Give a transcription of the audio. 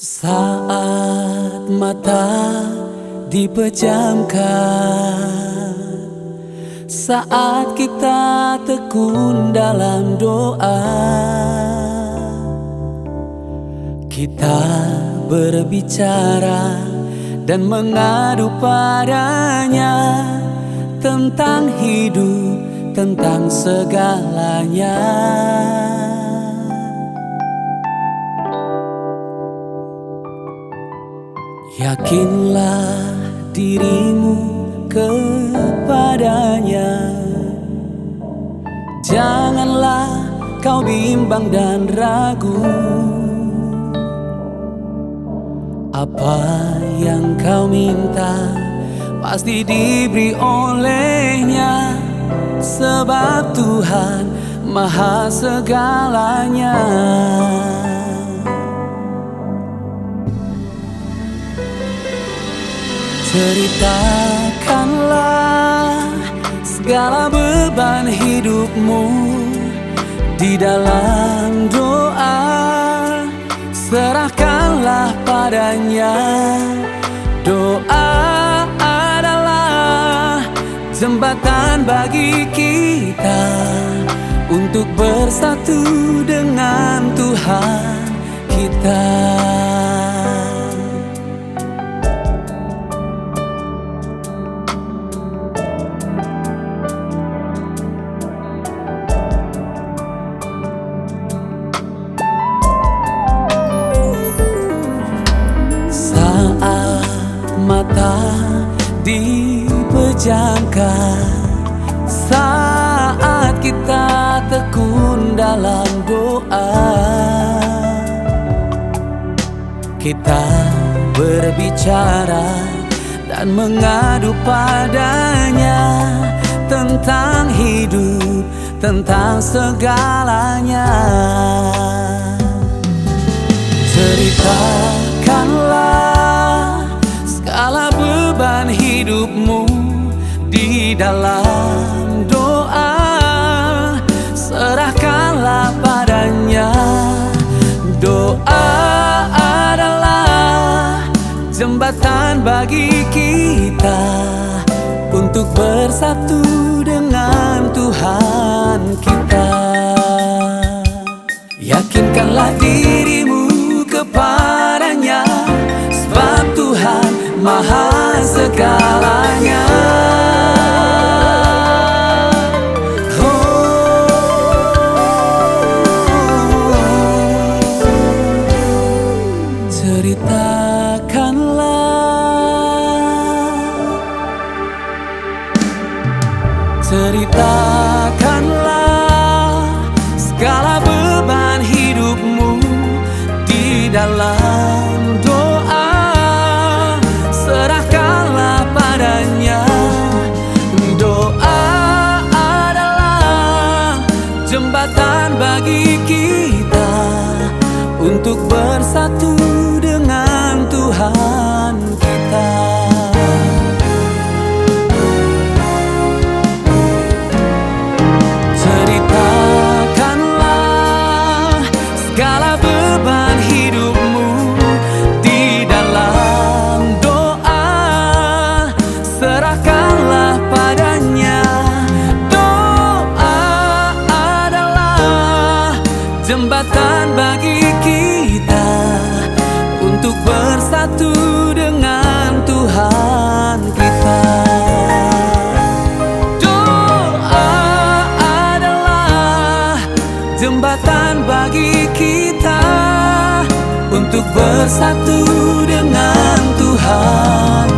Saat mata dipejamkan, saat kita tekun dalam doa, kita berbicara dan mengadu padanya tentang hidup, tentang segalanya. Yakinlah dirimu kepadanya, janganlah kau bimbang dan ragu. Apa yang kau minta pasti diberi olehnya, sebab Tuhan Maha segalanya. Ceritakanlah segala beban hidupmu di dalam doa, serahkanlah padanya. Doa adalah jembatan bagi kita untuk bersatu dengan Tuhan kita. Mata dipejamkan, saat kita tekun dalam doa, kita berbicara dan mengadu padanya tentang hidup, tentang segalanya. Ceritakanlah segala beban hidupmu di dalam doa, serahkanlah padanya. Doa adalah jembatan bagi kita untuk bersatu dengan Tuhan kita. Yakinkanlah dirimu kepadanya, sebab Tuhan Maha segalanya. Ceritakanlah segala beban hidupmu di dalam doa, serahkanlah padanya. Doa adalah jembatan bagi kita untuk bersatu dengan Tuhan kita. Ceritakanlah segala beban hidupmu di dalam doa, serahkanlah padanya. Doa adalah jembatan bagi kita untuk bersatu dengan Tuhan kita. Jembatan bagi kita untuk bersatu dengan Tuhan.